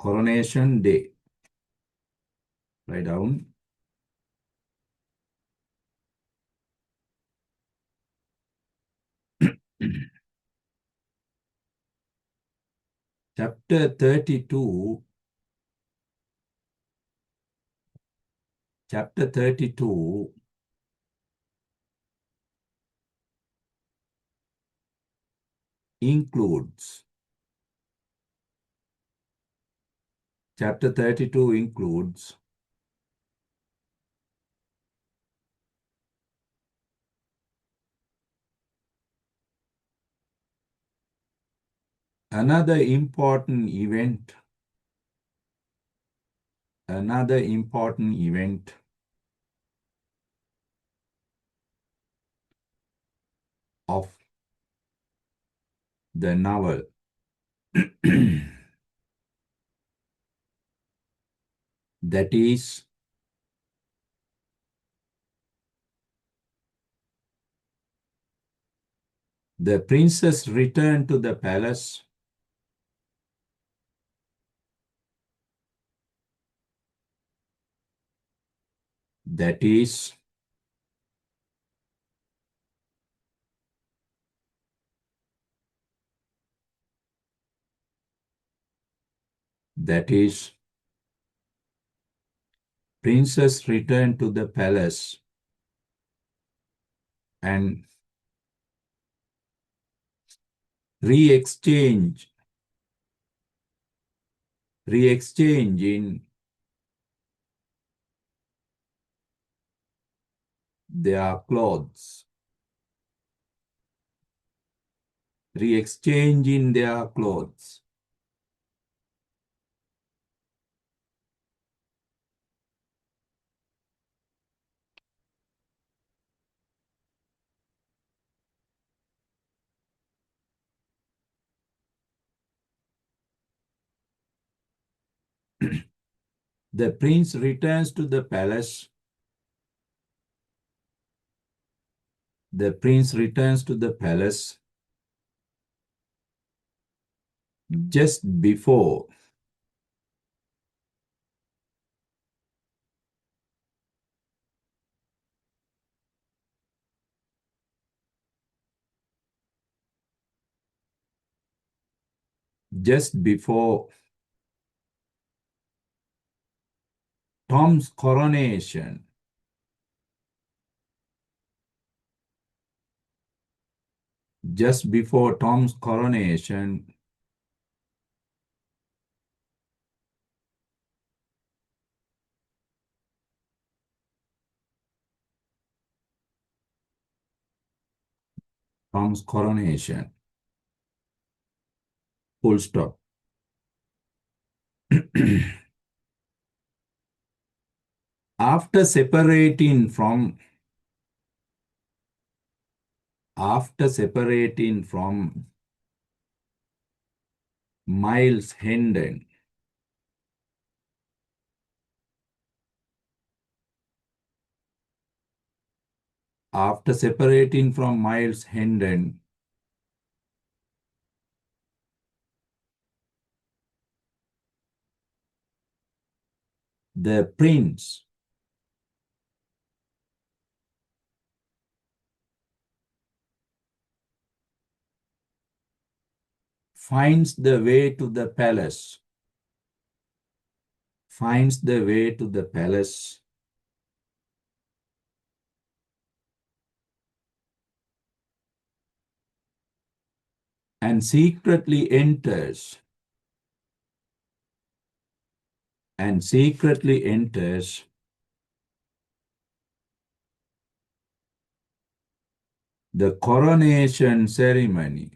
coronation day. Write down. Chapter 32. Chapter 32 includes. Chapter 32 includes another important event of the novel. That is the princess returned to the palace. That is princess returned to the palace and re-exchange in their clothes. Re-exchange in their clothes. The prince returns to the palace. The prince returns to the palace just before Tom's coronation. Just before Tom's coronation, full stop. After separating from Miles Hendon, the prince finds the way to the palace. And secretly enters the coronation ceremony.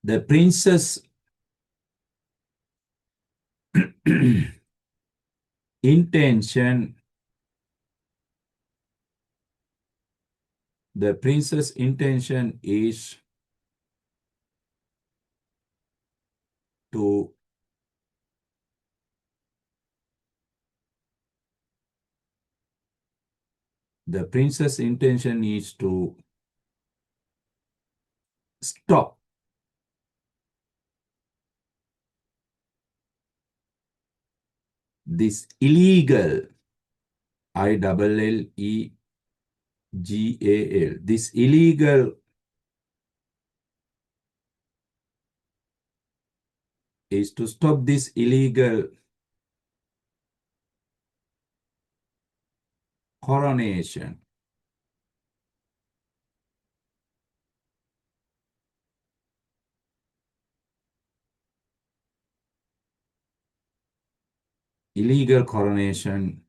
The princess intention is to the prince's intention is to stop this illegal ILLEGAL, this illegal is to stop this illegal coronation. Illegal coronation,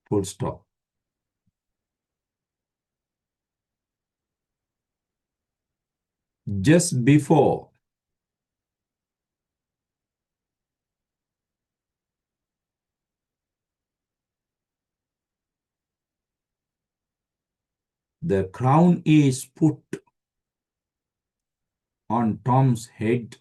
full stop. Just before the crown is put on Tom's head,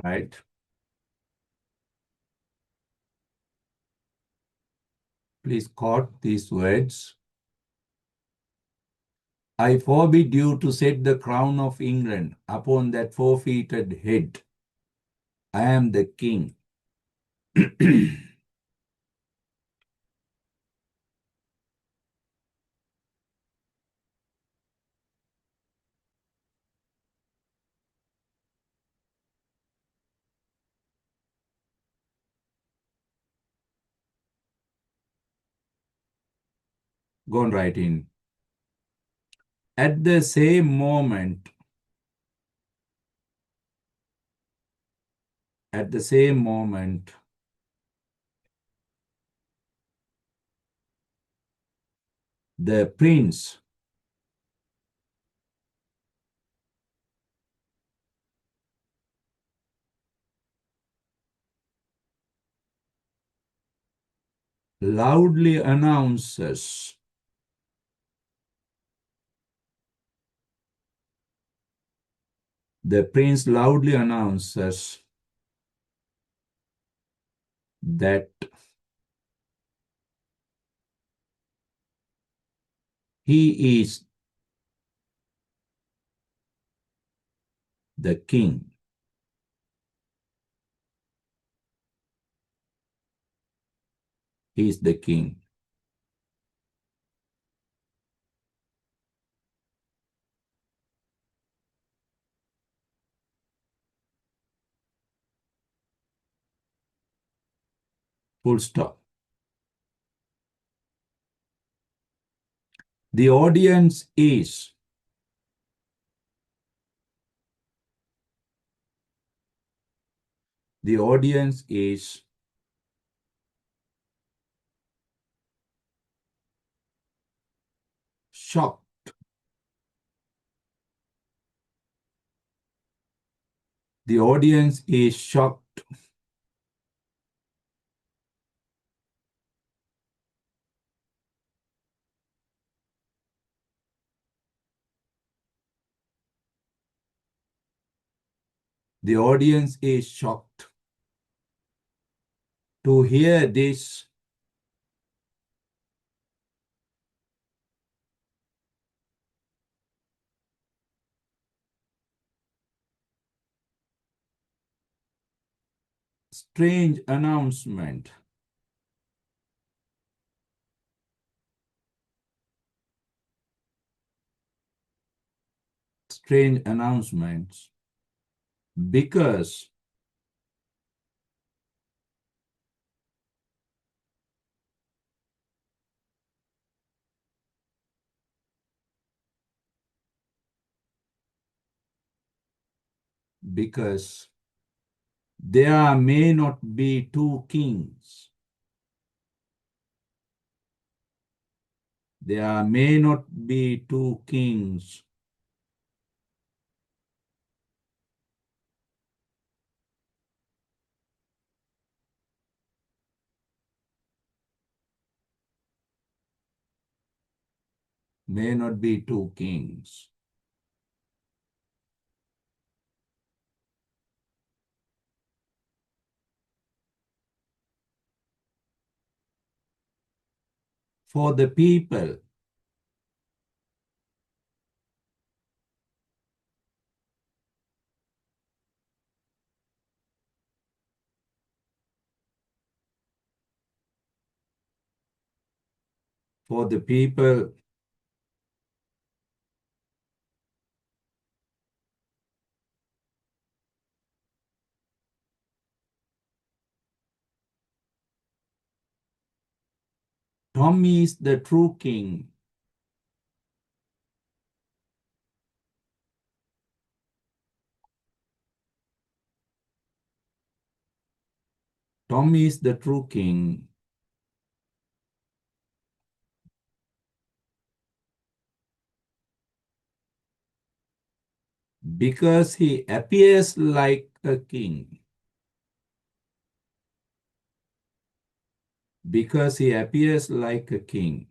right? Please quote these words. I forbid you to set the crown of England upon that forfeited head. I am the king. Go on, write in. At the same moment, at the same moment, the prince loudly announces the prince loudly announces that he is the king. He is the king. Full stop. The audience is the audience is shocked. The audience is shocked. The audience is shocked to hear this strange announcement. Strange announcements because because there may not be two kings. There may not be two kings. May not be two kings. For the people, for the people, Tom is the true king. Tom is the true king because he appears like a king. Because he appears like a king.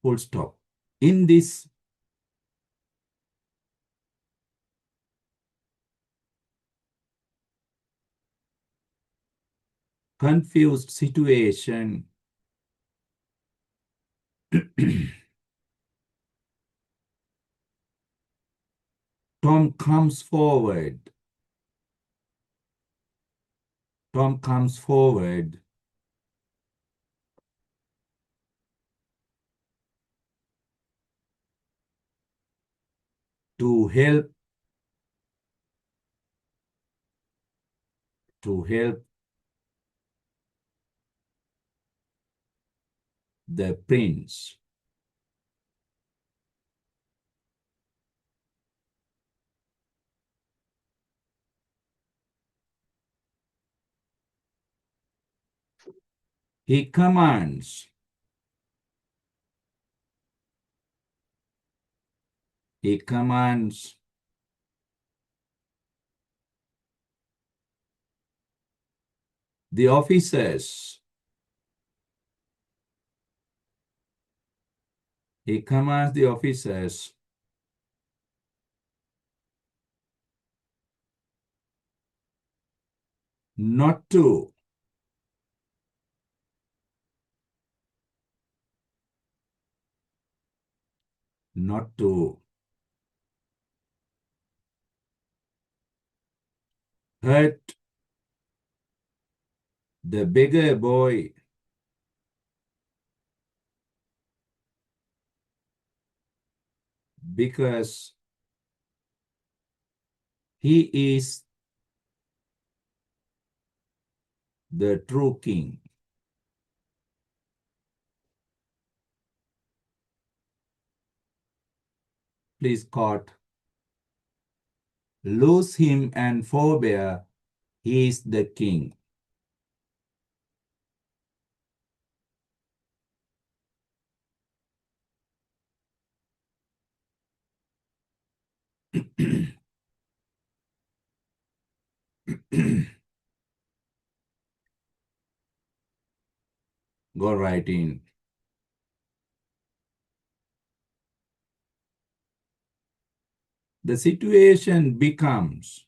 Full stop. In this confused situation, Tom comes forward. Tom comes forward to help the prince. He commands. He commands the officers. He commands the officers not to hurt the bigger boy because he is the true king. Please, court, loose him and forbear. He is the king. Go right in. The situation becomes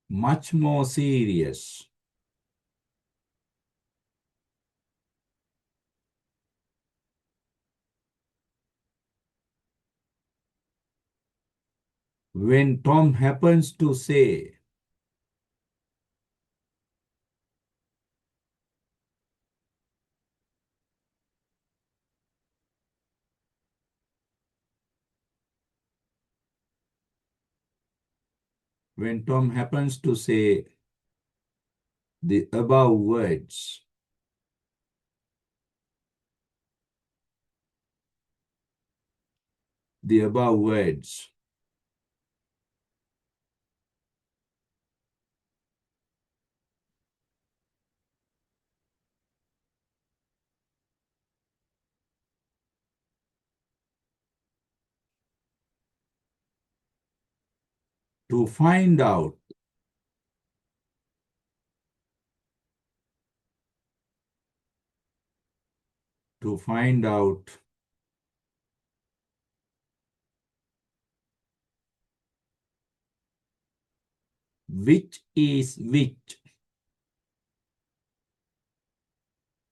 much more serious when Tom happens to say, when Tom happens to say the above words, the above words, to find out which is which,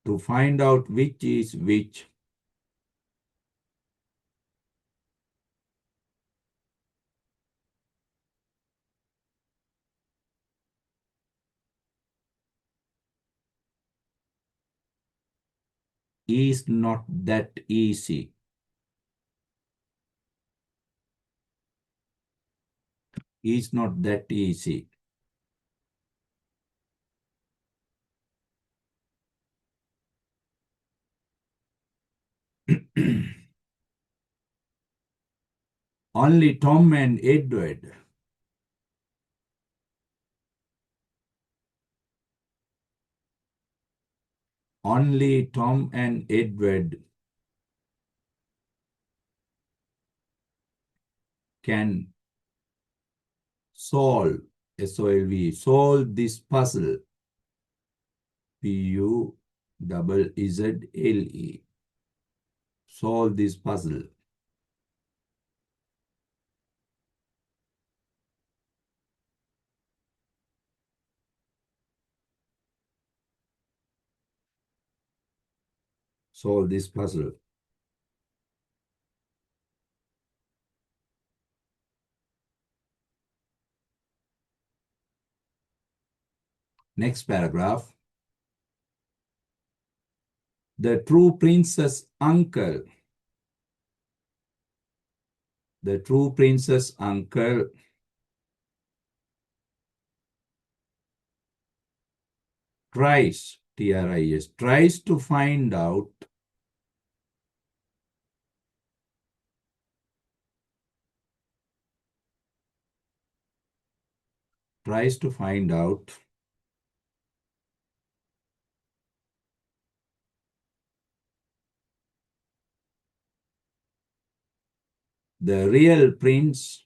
to find out which is which, is not that easy. Is not that easy. Only Tom and Edward only Tom and Edward can solve, S-O-L-V, solve this puzzle, P-U-Z-Z-L-E, solve this puzzle. Solve this puzzle. Next paragraph. The true prince's uncle. The true prince's uncle tries, T-R-I-S, tries to find out the real prince,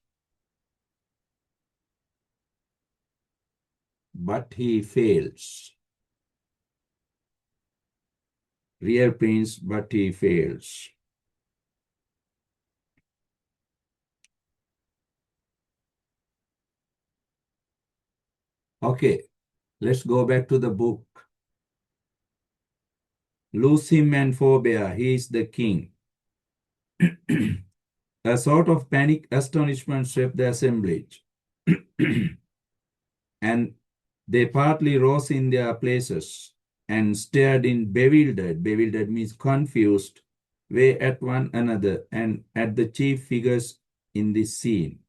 but he fails. Real prince, but he fails. Okay, let's go back to the book. Lose him and forbear, he is the king. A sort of panic astonishment swept the assemblage, and they partly rose in their places and stared in bewildered means confused, way at one another and at the chief figures in this scene,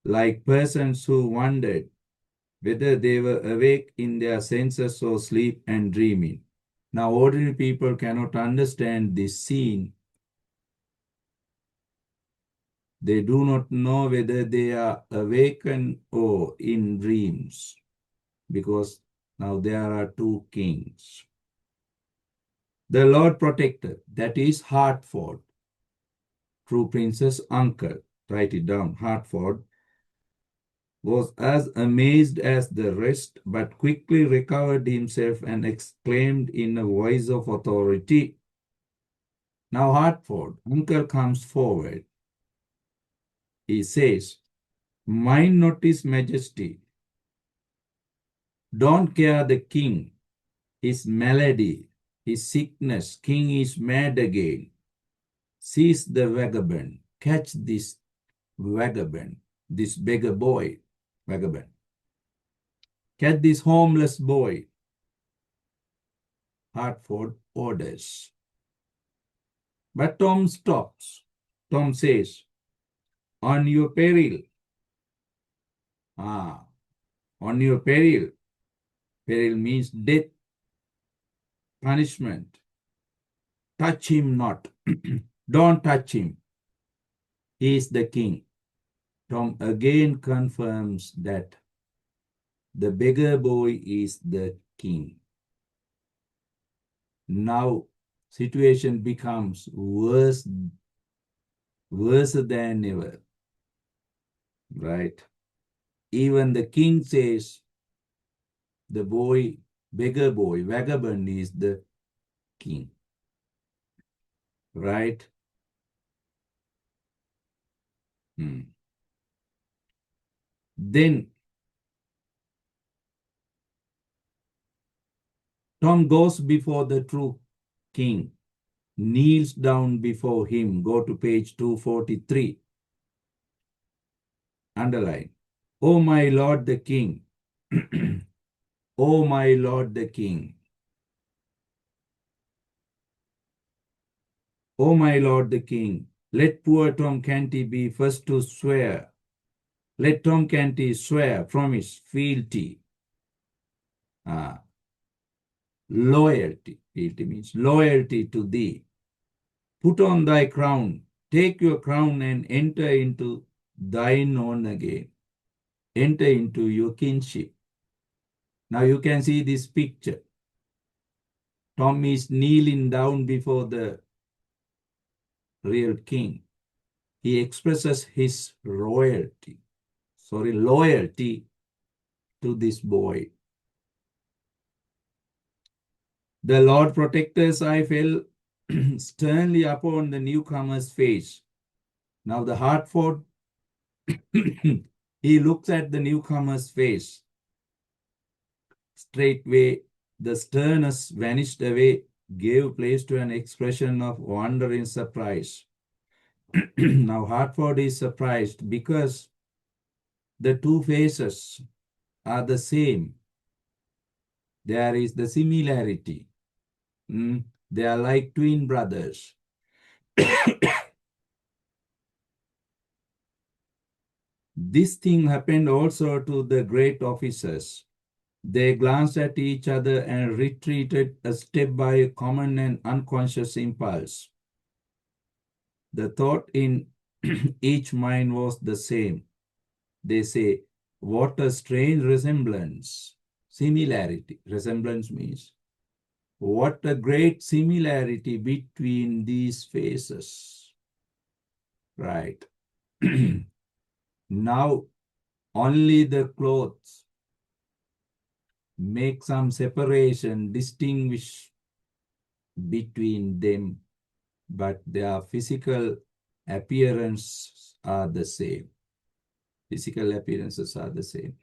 like persons who wondered whether they were awake in their senses or sleep and dreaming. Now, ordinary people cannot understand this scene. They do not know whether they are awakened or in dreams, because now there are two kings. The Lord Protector, that is Hertford, true prince's uncle, write it down, Hertford, was as amazed as the rest, but quickly recovered himself and exclaimed in a voice of authority. Now Hertford, uncle, comes forward. He says, mind not his majesty. Don't care the king, his malady, his sickness. King is mad again. Seize the vagabond. Catch this vagabond, this beggar boy, vagabond. Catch this homeless boy. Hertford orders. But Tom stops. Tom says, on your peril. Ah, on your peril. Peril means death, punishment. Touch him not. Don't touch him. He is the king. Tom again confirms that the beggar boy is the king. Now, situation becomes worse than ever, right? Even the king says the boy, beggar boy, vagabond is the king, right? Hmm. Then Tom goes before the true king, kneels down before him. Go to page 243. Underline. O my lord the king. O my lord the king. O my lord the king. Let poor Tom Canty be first to swear. Let Tom Canty swear, promise, fealty. Ah, loyalty. Fealty means loyalty to thee. Put on thy crown. Take your crown and enter into thine own again. Enter into your kinship. Now you can see this picture. Tom is kneeling down before the real king. He expresses his loyalty to this boy. The Lord protector's eye fell sternly upon the newcomer's face. Now the Hartford, he looks at the newcomer's face. Straightway, the sternness vanished away, gave place to an expression of wonder and surprise. Now Hartford is surprised because the two faces are the same. There is the similarity. They are like twin brothers. This thing happened also to the great officers. They glanced at each other and retreated a step by a common and unconscious impulse. The thought in each mind was the same. They say, what a strange resemblance. Similarity. Resemblance means what a great similarity between these faces. Right. Now, only the clothes make some separation, distinguish between them, but their physical appearances are the same. Physical appearances are the same.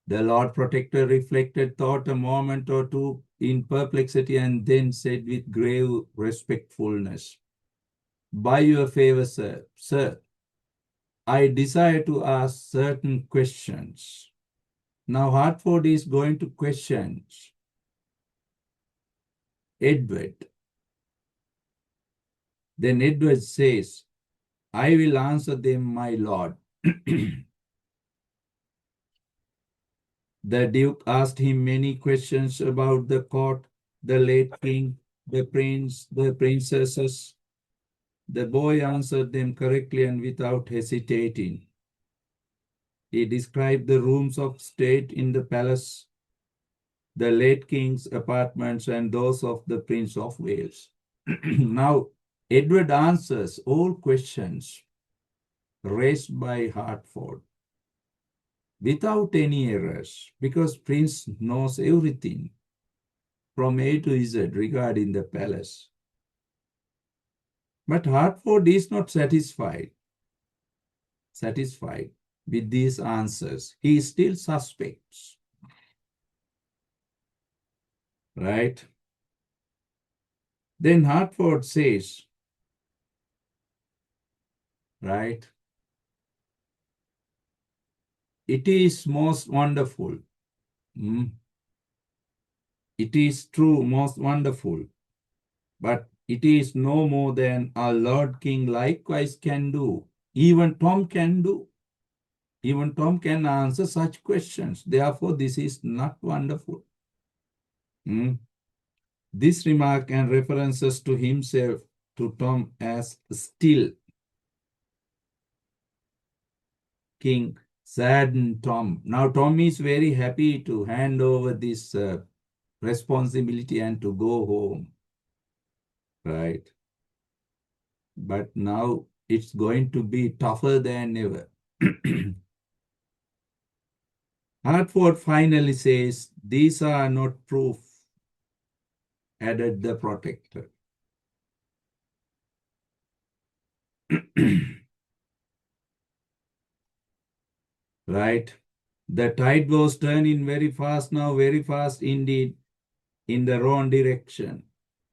The Lord Protector reflected, thought a moment or two in perplexity, and then said with grave respectfulness, by your favor, sir, I desire to ask certain questions. Now Hartford is going to question Edward. Then Edward says, I will answer them, my lord. The Duke asked him many questions about the court, the late king, the prince, the princesses. The boy answered them correctly and without hesitating. He described the rooms of state in the palace, the late king's apartments, and those of the Prince of Wales. Now, Edward answers all questions raised by Hertford without any errors, because Prince knows everything from A to Z regarding the palace. But Hertford is not satisfied with these answers. He still suspects, right? Then Hertford says, right, it is most wonderful. It is true, most wonderful, but it is no more than our Lord King likewise can do. Even Tom can do. Even Tom can answer such questions. Therefore, this is not wonderful. Hmm? This remark and references to himself, to Tom as still king, saddened Tom. Now, Tom is very happy to hand over this responsibility and to go home, right? But now it's going to be tougher than ever. Hartford finally says, "These are not proof," added the protector. Right? The tide was turning very fast now, very fast indeed, in the wrong direction.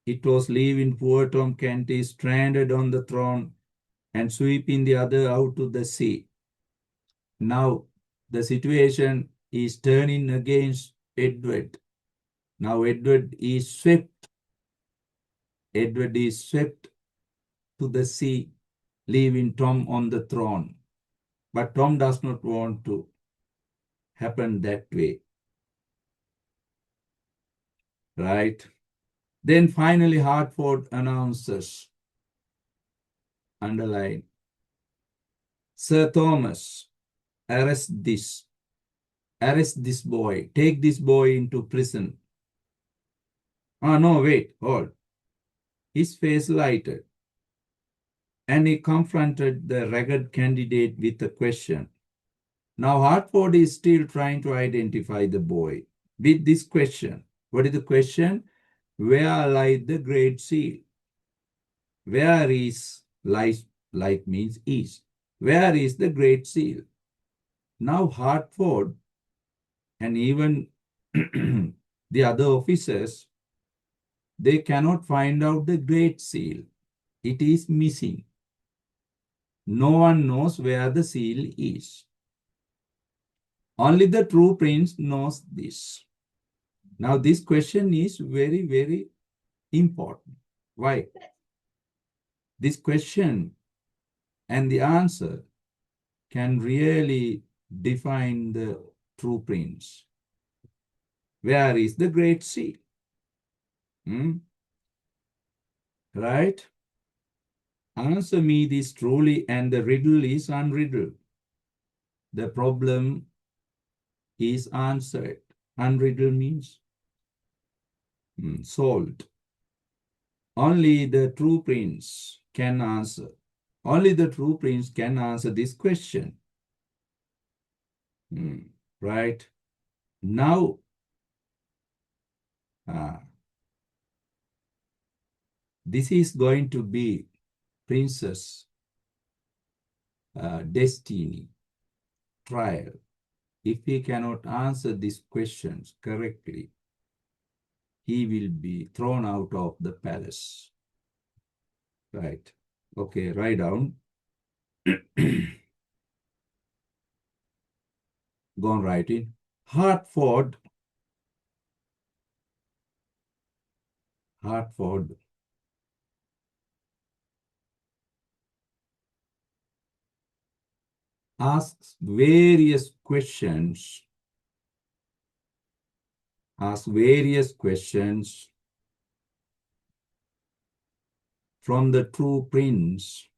It was leaving poor Tom Canty stranded on the throne and sweeping the other out to the sea. Now the situation is turning against Edward. Now Edward is swept. Edward is swept to the sea, leaving Tom on the throne. But Tom does not want to happen that way, right? Then finally Hartford announces, underline, "Sir Thomas, arrest this. Arrest this boy. Take this boy into prison." Ah, no, wait, hold. His face lighted, and he confronted the ragged candidate with a question. Now, Hartford is still trying to identify the boy with this question. What is the question? Where lies the Great Seal? Where is, lies, like means is. Where is the Great Seal? Now, Hartford and even the other officers, they cannot find out the Great Seal. It is missing. No one knows where the seal is. Only the true prince knows this. Now, this question is very, very important. Why? This question and the answer can really define the true prince. Where is the Great Seal? Right? Answer me this truly, and the riddle is unriddled. The problem is answered. Unriddled means solved. Only the true prince can answer. Only the true prince can answer this question. Right? Now, this is going to be Princess Destiny trial. If he cannot answer these questions correctly, he will be thrown out of the palace. Right. Okay, write down. Go on writing. Hartford asks various questions from the true prince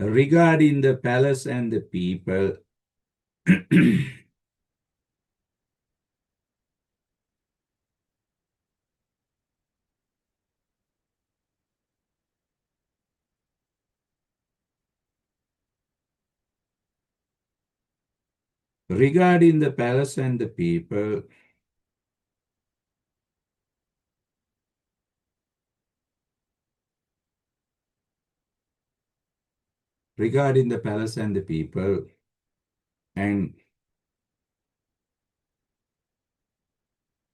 regarding the palace and the people. Regarding the palace and the people, regarding the palace and the people, and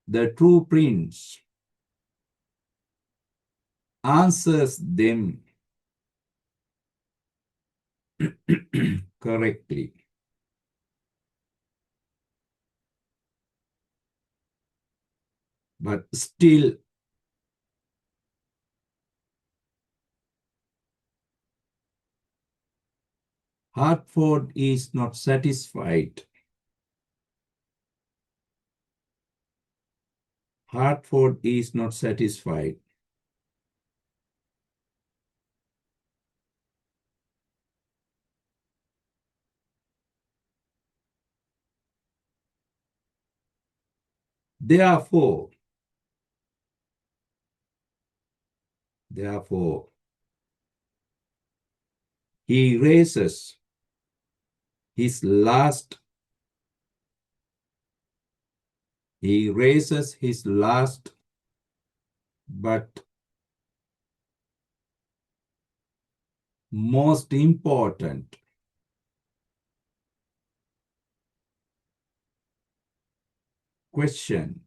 the true prince answers them correctly. But still, Hartford is not satisfied. Hartford is not satisfied. Therefore, therefore, he raises his last, but most important question.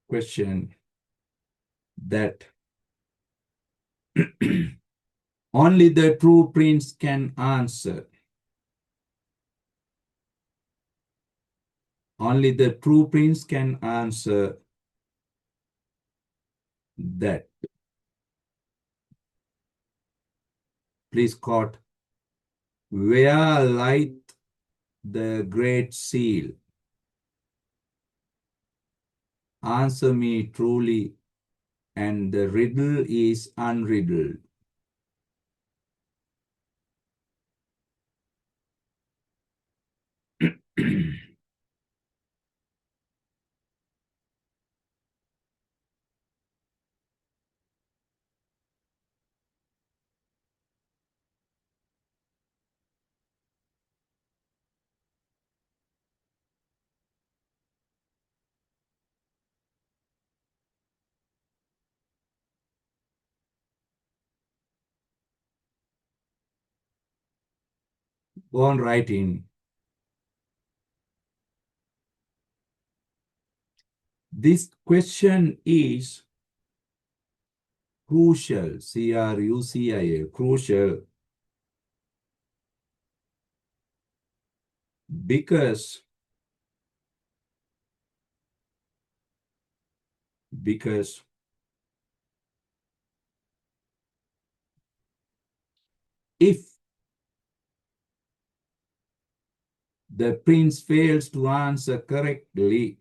Question that only the true prince can answer. Only the true prince can answer that. Please quote, where lieth the great seal? Answer me truly, and the riddle is unriddled. Go on writing. This question is crucial, C-R-U-C-I-A, crucial, because because if the prince fails to answer correctly,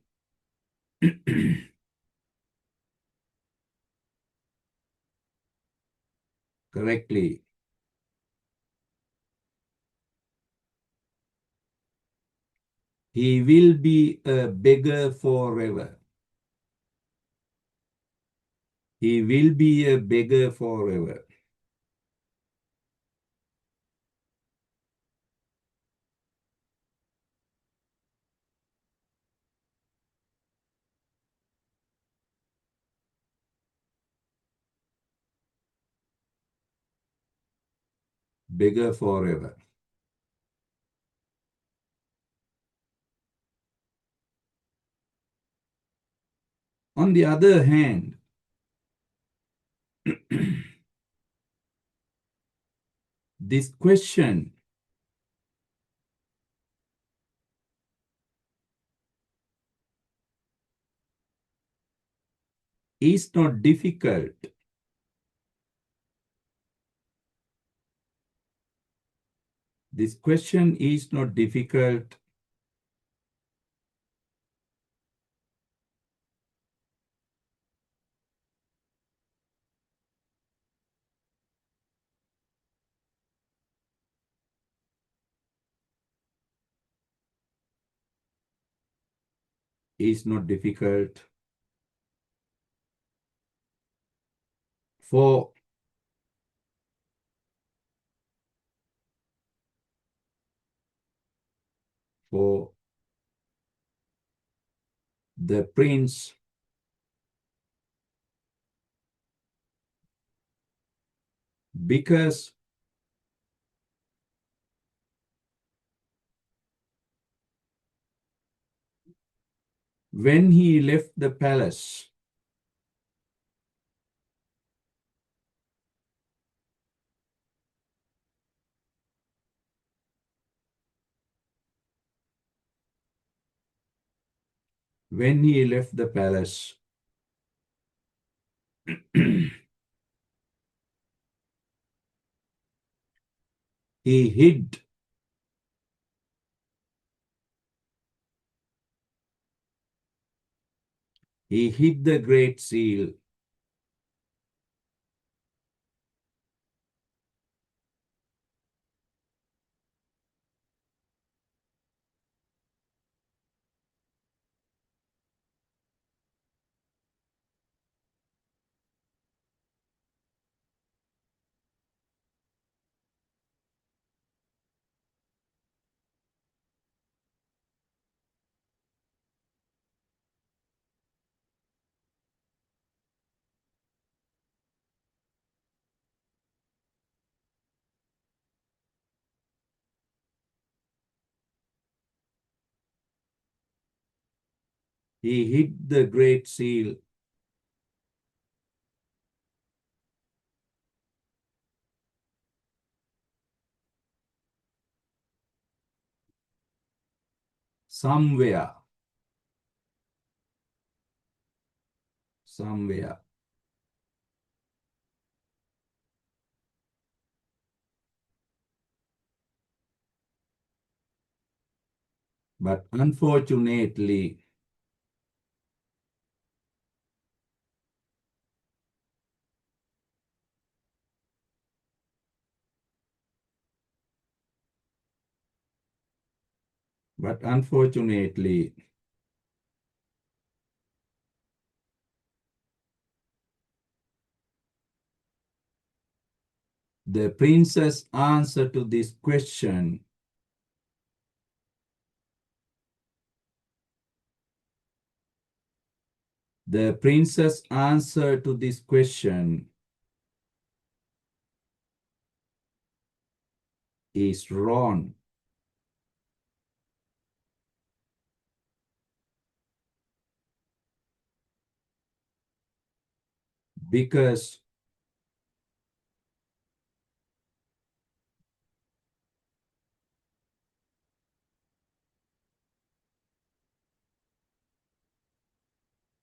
he will be a beggar forever. He will be a beggar forever. Beggar forever. On the other hand, this question is not difficult. This question is not difficult. Is not difficult for for the prince because when he left the palace, when he left the palace, He hid. He hid the great seal. He hid the great seal. Somewhere. Somewhere. But unfortunately, but unfortunately, the princess' answer to this question the princess' answer to this question is wrong. Because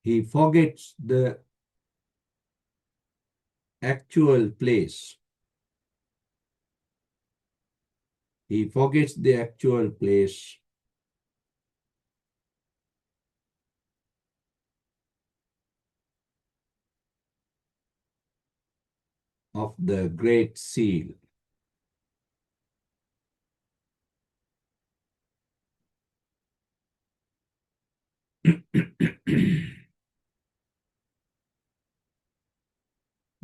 he forgets the actual place. He forgets the actual place of the great seal.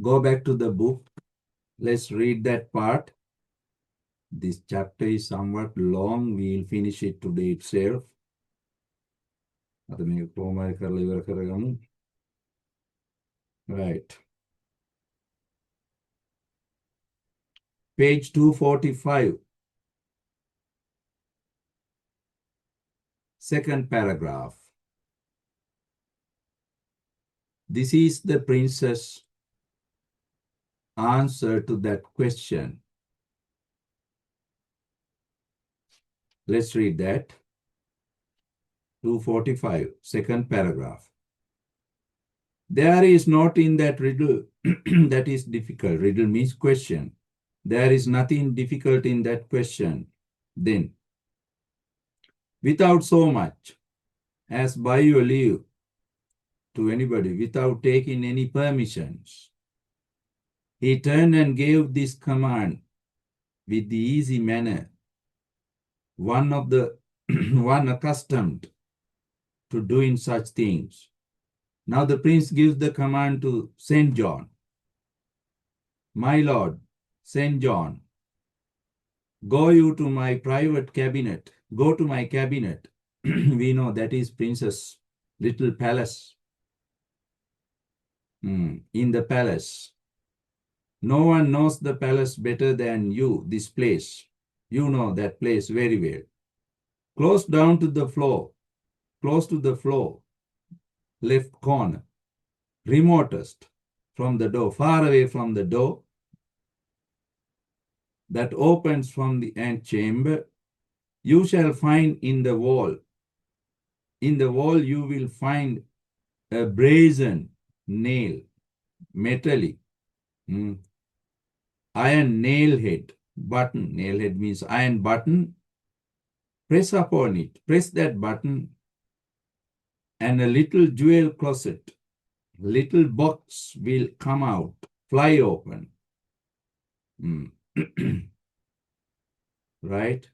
Go back to the book. Let's read that part. This chapter is somewhat long. We'll finish it today itself. Right. Page 245. Second paragraph. This is the princess' answer to that question. Let's read that. 245, second paragraph. There is not in that riddle that is difficult. Riddle means question. There is nothing difficult in that question. Then, without so much as by your leave to anybody, without taking any permissions, he turned and gave this command with the easy manner, one of the one accustomed to doing such things. Now the prince gives the command to Saint John. My lord, Saint John, go you to my private cabinet. Go to my cabinet. We know that is princess' little palace. In the palace. No one knows the palace better than you, this place. You know that place very well. Close down to the floor, close to the floor, left corner, remotest from the door, far away from the door that opens from the antechamber, you shall find in the wall you will find a brazen nail, metallic, iron nail head, button. Nailhead means iron button. Press upon it. Press that button and a little jewel closet, little box will come out, fly open. Mm. Right?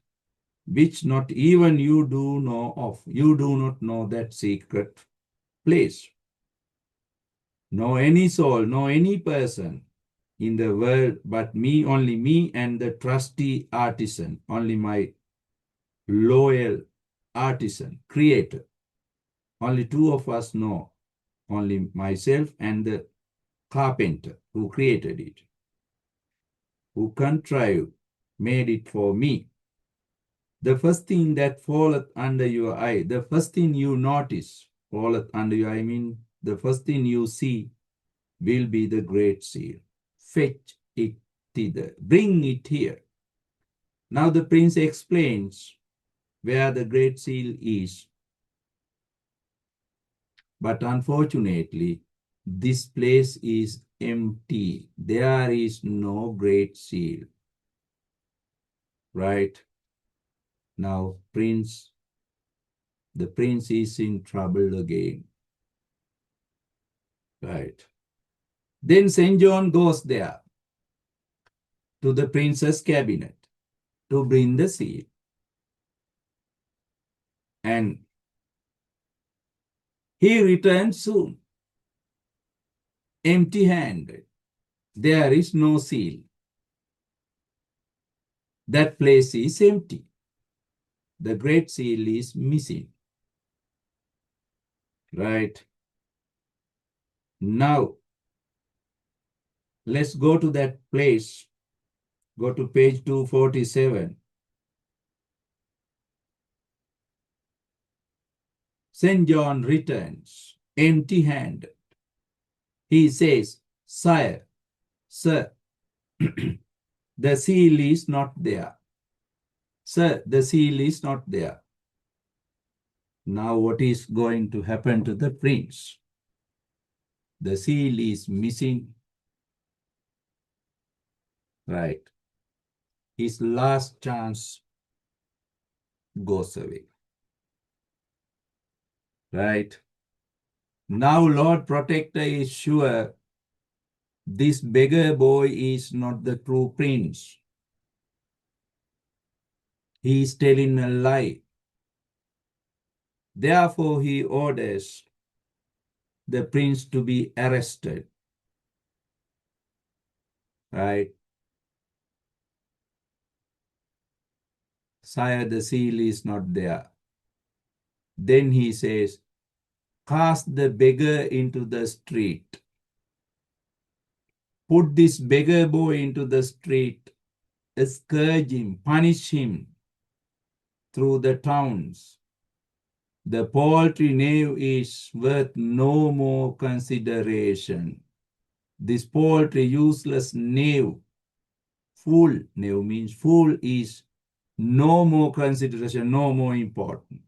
Which not even you do know of. You do not know that secret place. No any soul, no any person in the world but me, only me and the trusty artisan, only my loyal artisan, creator. Only two of us know, only myself and the carpenter who created it, who contrived, made it for me. The first thing that falleth under your eye, the first thing you notice, falleth under your eye, I mean, the first thing you see will be the great seal. Fetch it thither, bring it here. Now the prince explains where the great seal is. But unfortunately, this place is empty. There is no great seal. Right? Now, the prince is in trouble again. Right? Then St. John goes there to the prince's cabinet to bring the seal. And he returns soon, empty handed. There is no seal. That place is empty. The great seal is missing. Right? Now, let's go to that place. Go to page 247. St. John returns empty handed. He says, Sire, sir, the seal is not there. Sir, the seal is not there. Now, what is going to happen to the prince? The seal is missing. Right. His last chance goes away. Right. Now, Lord Protector is sure this beggar boy is not the true prince. He is telling a lie. Therefore, he orders the prince to be arrested. Right? Sire, the seal is not there. Then he says, cast the beggar into the street. Put this beggar boy into the street, scourge him, punish him through the towns. The paltry knave is worth no more consideration. This paltry, useless knave, fool, knave means fool, is no more consideration, no more important.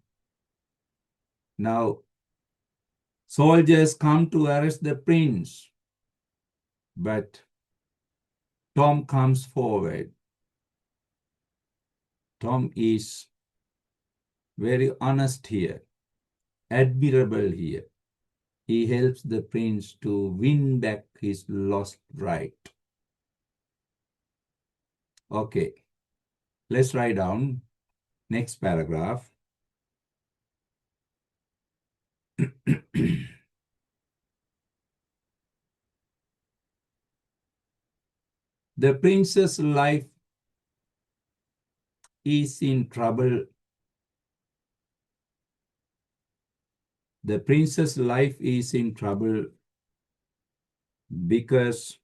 Now, soldiers come to arrest the prince, but Tom comes forward. Tom is very honest here, admirable here. He helps the prince to win back his lost right. Okay, let's write down next paragraph. The prince's life is in trouble. The prince's life is in trouble because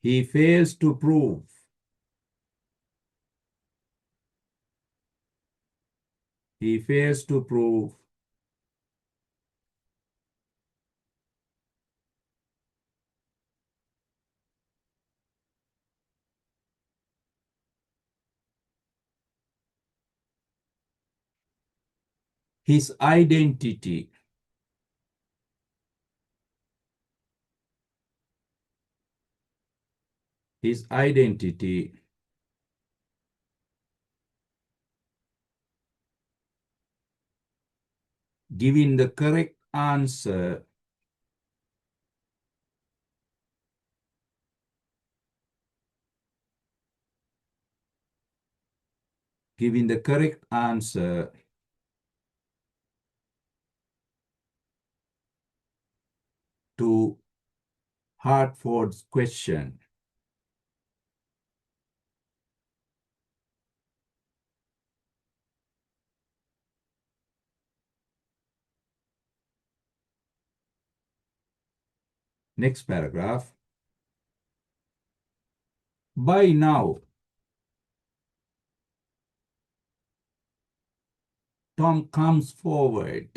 he fails to prove his identity. his identity, giving the correct answer giving the correct answer to Hartford's question. Next paragraph. By now, Tom comes forward.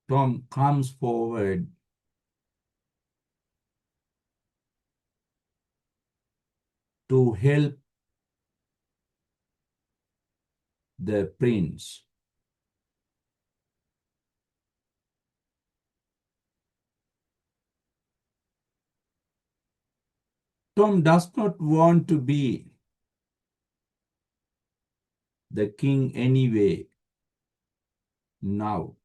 Tom comes forward to help the prince. Tom does not want to be the king anyway now.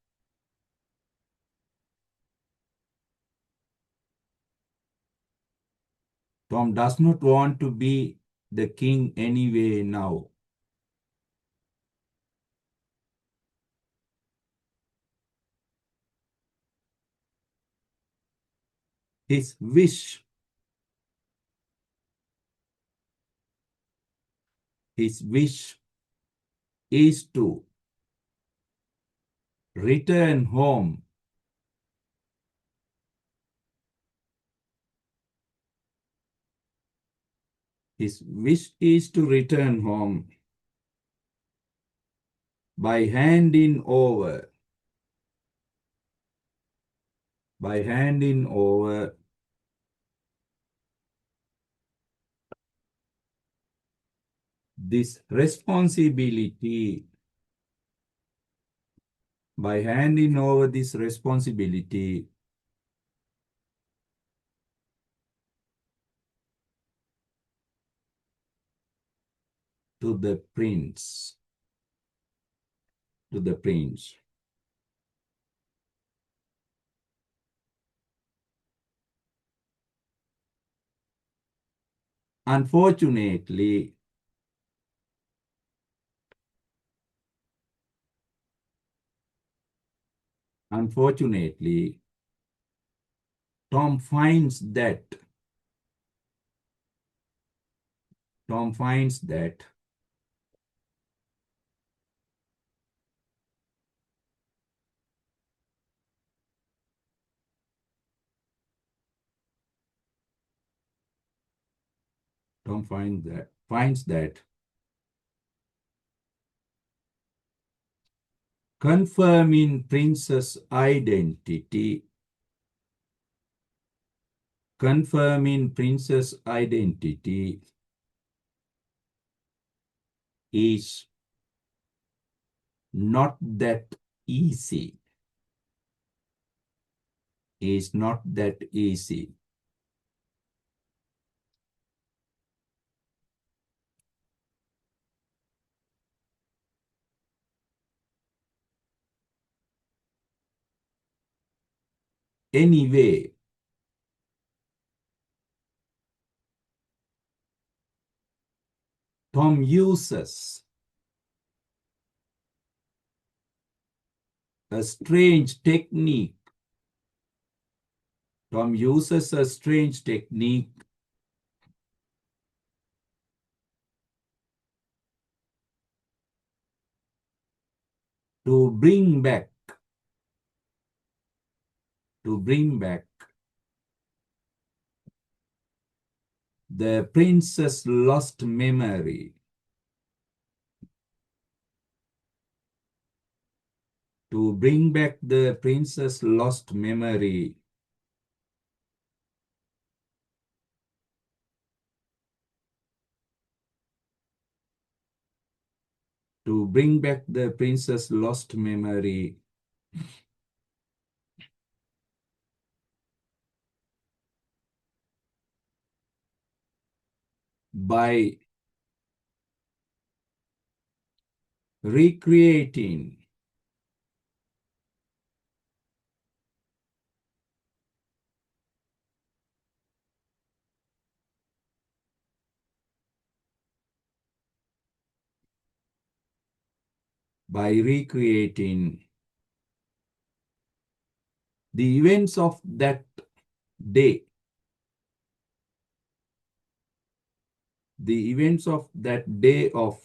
Tom does not want to be the king anyway now. His wish is to return home His wish is to return home by handing over this responsibility to the prince. Unfortunately, Tom finds that confirming Prince's identity is not that easy. Anyway, Tom uses a strange technique. To bring back the prince's lost memory. To bring back the prince's lost memory. To bring back the prince's lost memory. by recreating the events of that day, the events of that day of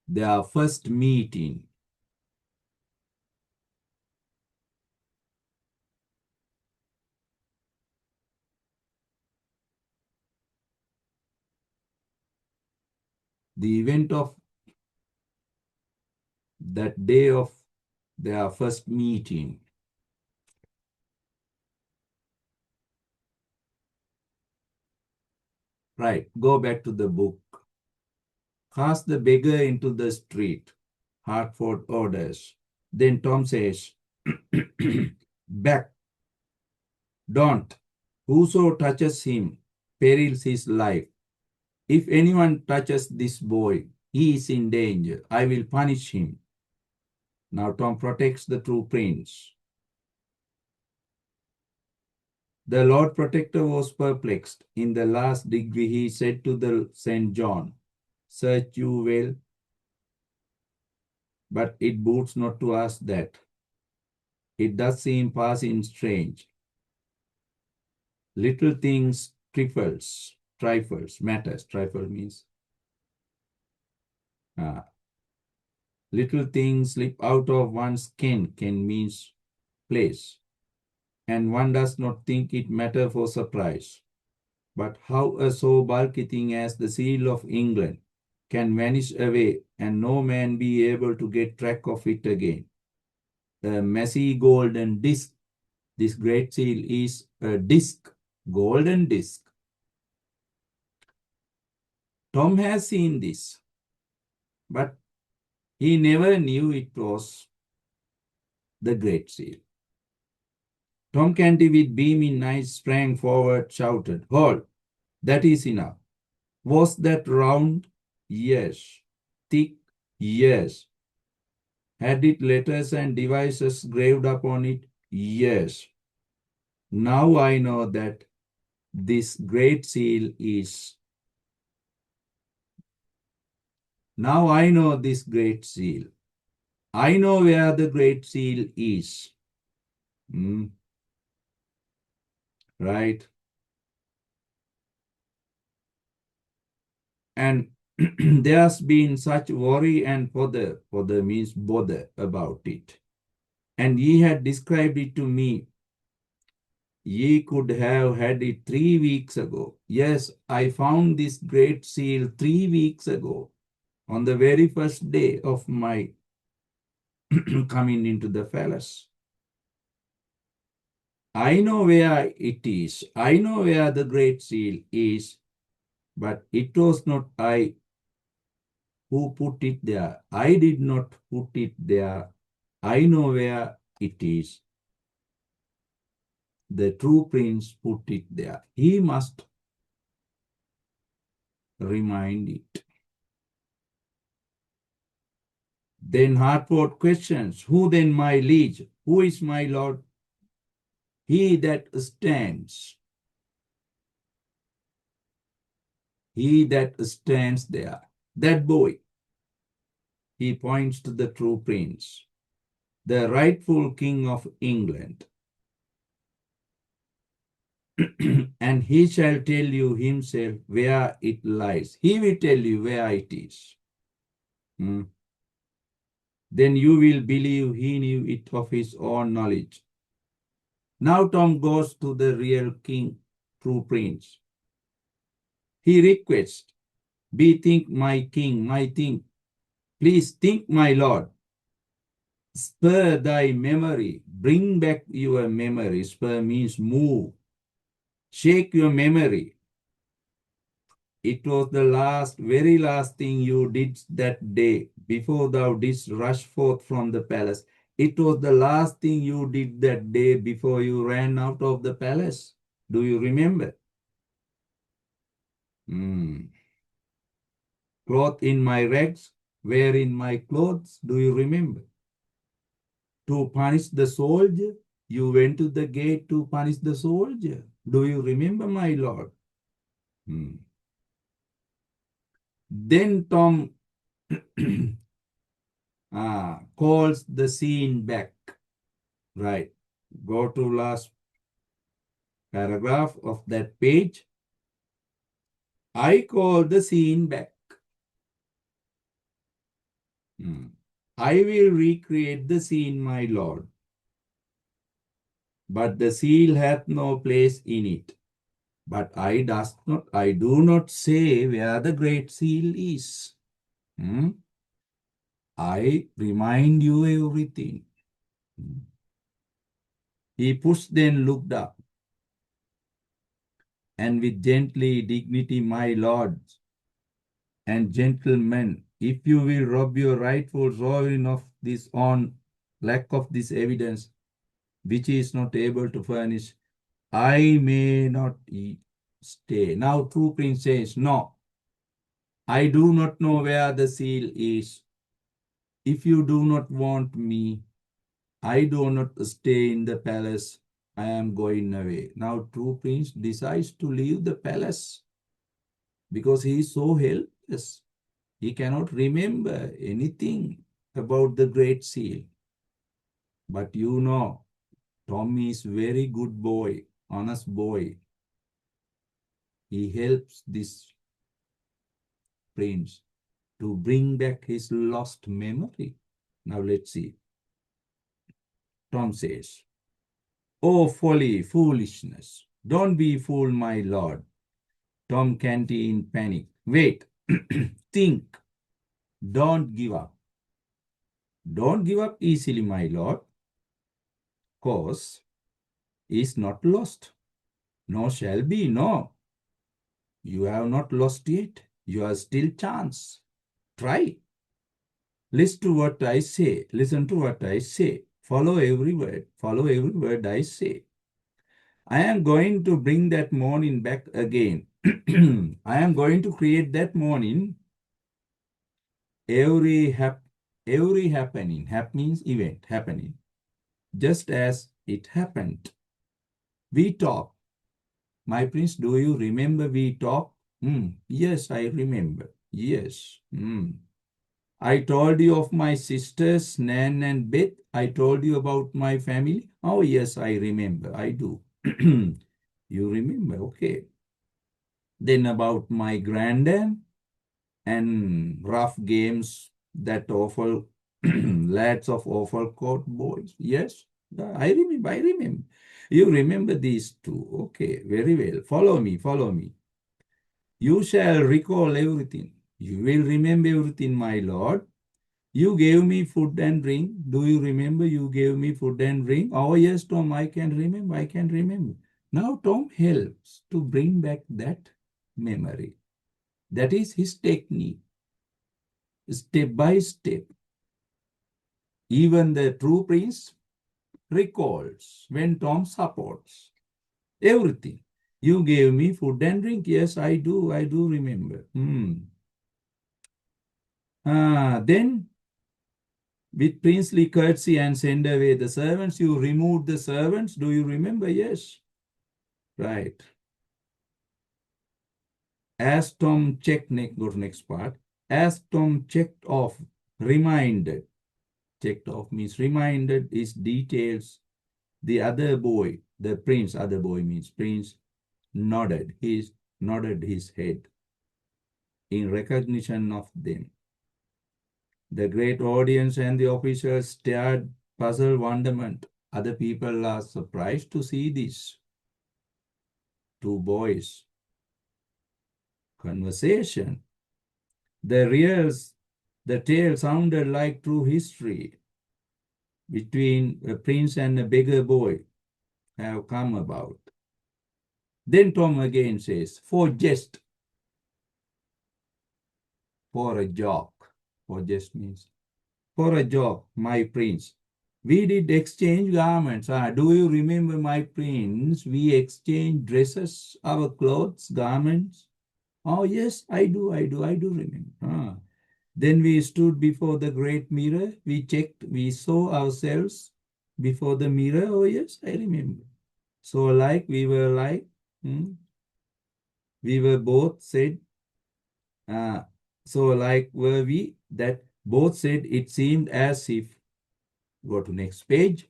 their first meeting. The event of that day of their first meeting. Right, go back to the book. Cast the beggar into the street, Hartford orders. Then Tom says, back, don't. Whoso touches him perils his life. If anyone touches this boy, he is in danger. I will punish him. Now Tom protects the true prince. The Lord Protector was perplexed. In the last degree, he said to the St. John, search you well, but it boots not to ask that. It does seem passing strange. Little things, trifles, matters. Trifle means little things slip out of one's skin can means place, and one does not think it matter for surprise. But how a so bulky thing as the seal of England can vanish away and no man be able to get track of it again. A messy golden disc. This great seal is a disc, golden disc. Tom has seen this, but he never knew it was the great seal. Tom Canty, with beaming eyes, sprang forward, shouted, hold, that is enough. Was that round? Yes. Thick? Yes. Had it letters and devices graved upon it? Yes. Now I know that this great seal is. Now I know this great seal. I know where the great seal is. Right? And there's been such worry and bother means bother about it. And ye had described it to me. Ye could have had it 3 weeks ago. Yes, I found this great seal 3 weeks ago, on the very first day of my coming into the palace. I know where it is. I know where the great seal is, but it was not I who put it there. I did not put it there. I know where it is. The true prince put it there. He must remind it. Then Hartford questions, who then my liege? Who is my lord? He that stands. He that stands there. That boy. He points to the true prince, the rightful king of England. And he shall tell you himself where it lies. He will tell you where it is. Then you will believe he knew it of his own knowledge. Now Tom goes to the real king, true prince. He requests, bethink my king, my king. Please think, my lord. Spur thy memory. Bring back your memory. Spur means move. Shake your memory. It was the very last thing you did that day before thou didst rush forth from the palace It was the last thing you did that day before you ran out of the palace. Do you remember? Hmm. Cloth in my rags, wearing my clothes. Do you remember? To punish the soldier, you went to the gate to punish the soldier. Do you remember, my lord? Hmm. Then Tom calls the scene back. Right. Go to last paragraph of that page. I call the scene back. Hmm. I will recreate the scene, my lord, but the seal hath no place in it. But I do not say where the great seal is. Hmm? I remind you everything. Hmm. He pushed, then looked up, and with gently dignity, my lords and gentlemen, if you will rob your rightful sovereign of this on lack of this evidence, which is not able to furnish, I may not stay. Now, true prince says, no, I do not know where the seal is. If you do not want me, I do not stay in the palace. I am going away. Now, true prince decides to leave the palace because he is so helpless. He cannot remember anything about the great seal. But you know, Tommy is very good boy, honest boy. He helps this prince to bring back his lost memory. Now let's see. Tom says, oh, folly, foolishness. Don't be fooled, my lord. Tom Canty in panic. Wait, think. Don't give up. Don't give up easily, my lord. Cause is not lost. No shall be, no. You have not lost yet. You have still chance. Try. Listen to what I say. Listen to what I say. Follow every word. Follow every word I say. I am going to bring that morning back again. I am going to create that morning every happening. Happenings event happening. Just as it happened. We talk. My prince, do you remember we talk? Yes, I remember. Yes. I told you of my sisters, Nan and Beth. I told you about my family. Oh, yes, I remember. I do. You remember? Okay. Then about my granddad and rough games, that awful lads of awful court boys. Yes, I remember. I remember. You remember these two. Okay, very well. Follow me. Follow me. You shall recall everything. You will remember everything, my lord. You gave me food and drink. Do you remember you gave me food and drink? Oh, yes, Tom, I can remember. I can remember. Now, Tom helps to bring back that memory. That is his technique, step by step. Even the true prince recalls when Tom supports everything. You gave me food and drink. Yes, I do. I do remember. Then with princely courtesy and send away the servants. You removed the servants. Do you remember? Yes. Right. As Tom checked, go to next part. As Tom checked off, reminded, checked off means reminded his details. The other boy, the prince, other boy means prince, nodded his head in recognition of them. The great audience and the officers stared puzzled wonderment. Other people are surprised to see this. Two boys. Conversation. The reals, the tale sounded like true history between a prince and a beggar boy have come about. Then Tom again says, for jest, for a joke. For jest means, for a joke, my prince. We did exchange garments. Do you remember, my prince? We exchanged dresses, our clothes, garments. Oh, yes, I do remember. Then we stood before the great mirror. We checked, we saw ourselves before the mirror. Oh, yes, I remember. So, hmm, we were both said, uh, so like were we that both said it seemed as if, go to next page,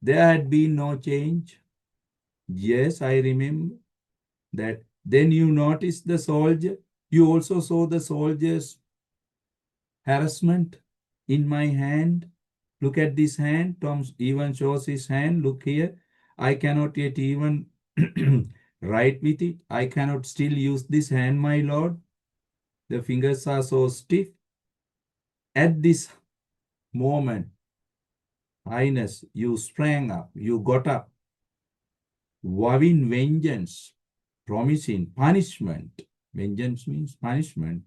there had been no change. Yes, I remember that. Then you noticed the soldier. You also saw the soldier's harassment in my hand. Look at this hand. Tom even shows his hand. Look here. I cannot yet even write with it. I cannot still use this hand, my lord. The fingers are so stiff. At this moment, Highness, you sprang up. You got up, vowing vengeance, promising punishment. Vengeance means punishment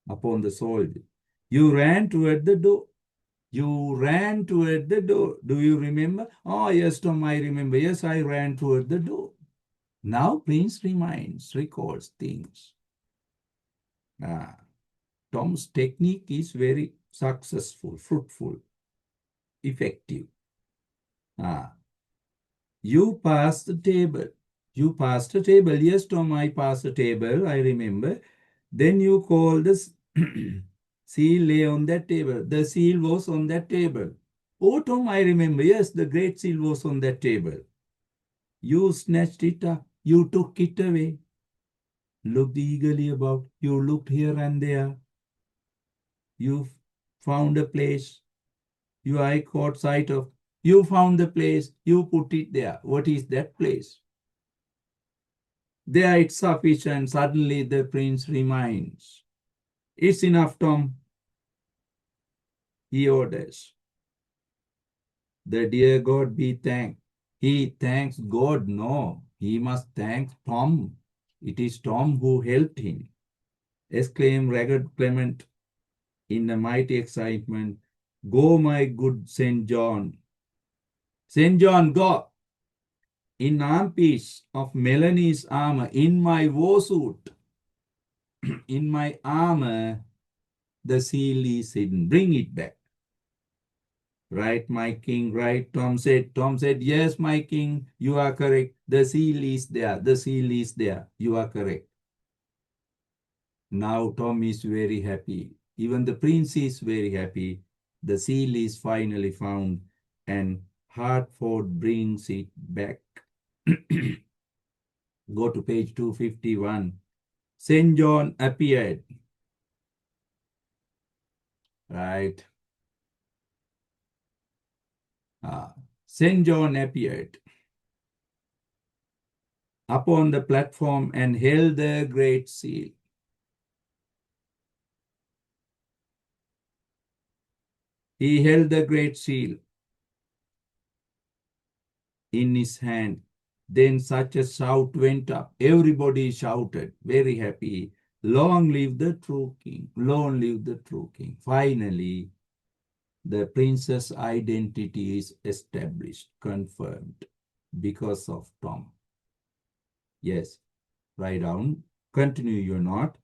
upon the soldier. You ran toward the door. You ran toward the door. Do you remember? Oh, yes, Tom, I remember. Yes, I ran toward the door. Now Prince recalls things. Ah, Tom's technique is very successful, fruitful, effective. Ah, you passed the table. You passed the table. Yes, Tom, I passed the table. I remember. Then you called the seal lay on that table. The seal was on that table. Oh, Tom, I remember. Yes, the great seal was on that table. You snatched it up. You took it away. Looked eagerly about. You looked here and there. You found a place. Your eye caught sight of. You found the place. You put it there. What is that place? There it's sufficient. Suddenly the prince reminds. It's enough, Tom. He orders. The dear God be thanked. He thanks God. No, he must thank Tom. It is Tom who helped him. Exclaimed ragged Clement in a mighty excitement. Go, my good St. John. St. John, go. In armpiece of Melanie's armor, in my war suit, in my armor, the seal is hidden. Bring it back. Right, my king, right? Tom said. Tom said, yes, my king, you are correct. The seal is there. The seal is there. You are correct. Now Tom is very happy. Even the prince is very happy. The seal is finally found and Hartford brings it back. Go to page 251. St. John appeared. Right. St. John appeared upon the platform and held the great seal. He held the great seal in his hand. Then such a shout went up. Everybody shouted, very happy. Long live the true king. Long live the true king. Finally, the prince's identity is established, confirmed because of Tom. Yes, write down. Continue your note.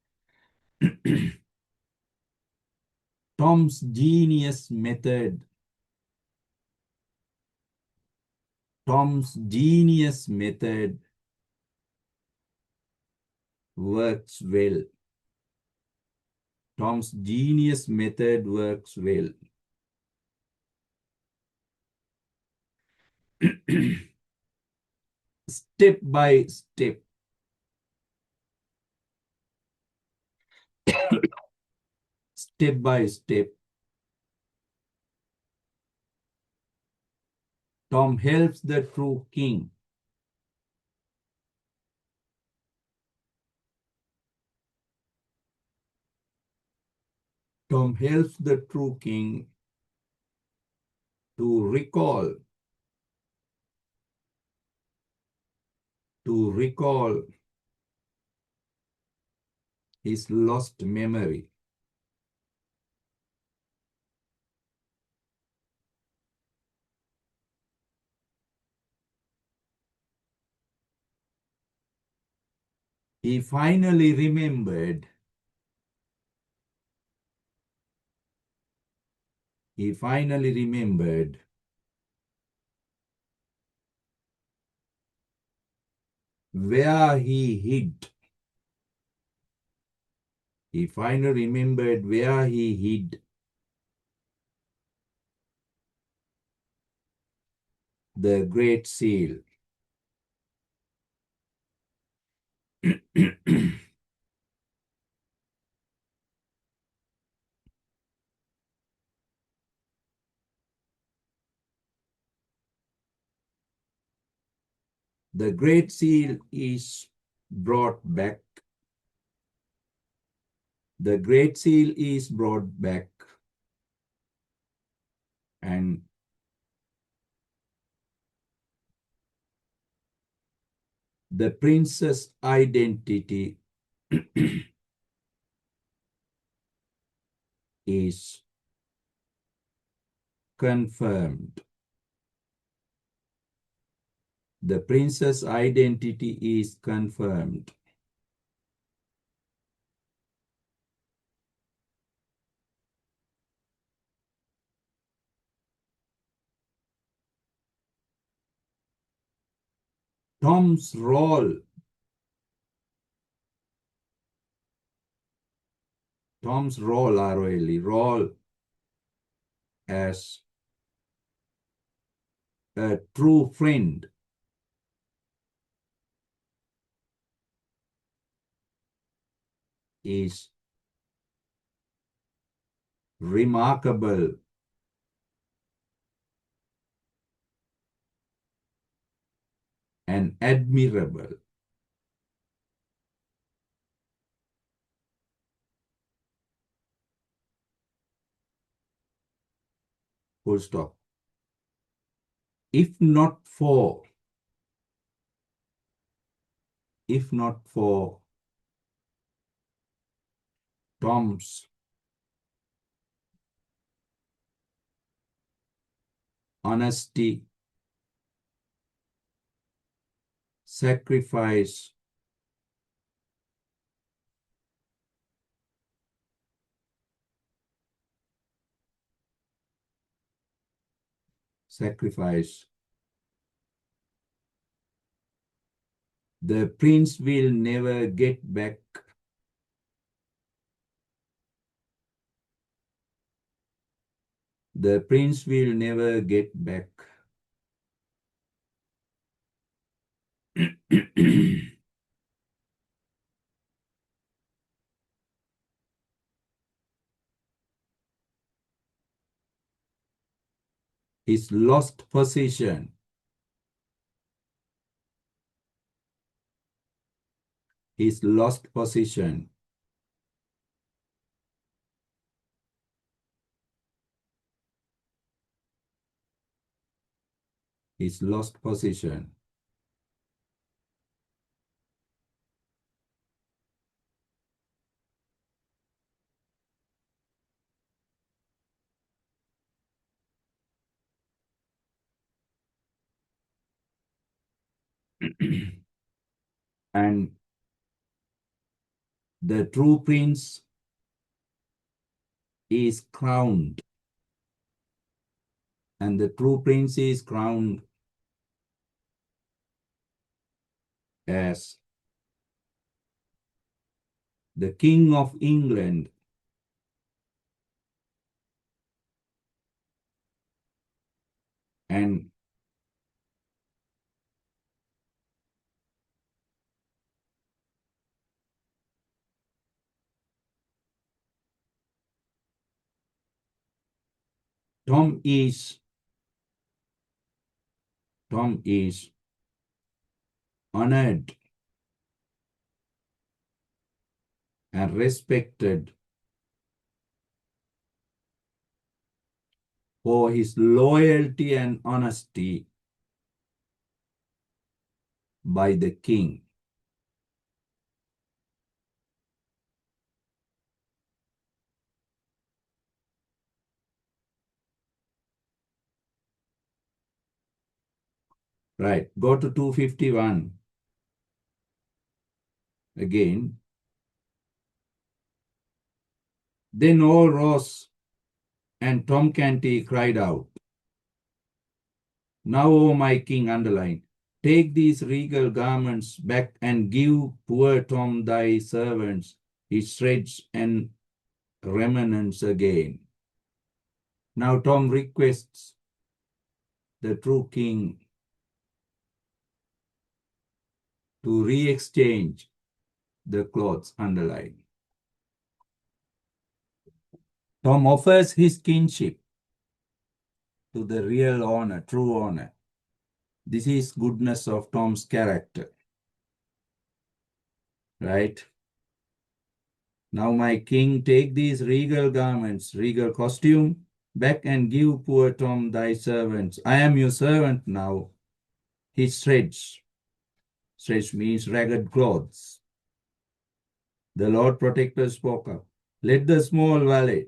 Tom's genius method. Tom's genius method works well. Tom's genius method works well. Step by step. Step by step. Tom helps the true king. Tom helps the true king to recall his lost memory. He finally remembered. He finally remembered where he hid. He finally remembered where he hid the Great Seal. The Great Seal is brought back. The Great Seal is brought back, and the prince's identity is confirmed. The prince's identity is confirmed. Tom's role role as a true friend is remarkable and admirable. Full stop. If not for Tom's honesty, sacrifice, the prince will never get back. The prince will never get back. His lost position. His lost position. His lost position. And the true prince is crowned. And the true prince is crowned as the King of England. And Tom is honored and respected for his loyalty and honesty by the king. Right, go to 251. again. Then all rose, and Tom Canty cried out, "Now, O my king," underline, "take these regal garments back and give poor Tom thy servants his shreds and remnants again." Now Tom requests the true king to re-exchange the clothes, underline. Tom offers his kinship to the real owner, true owner. This is goodness of Tom's character, right? "Now, my king, take these regal garments, regal costume, back and give poor Tom thy servants. I am your servant now. His shreds." Shreds means ragged clothes. The Lord Protector spoke up. "Let the small valet,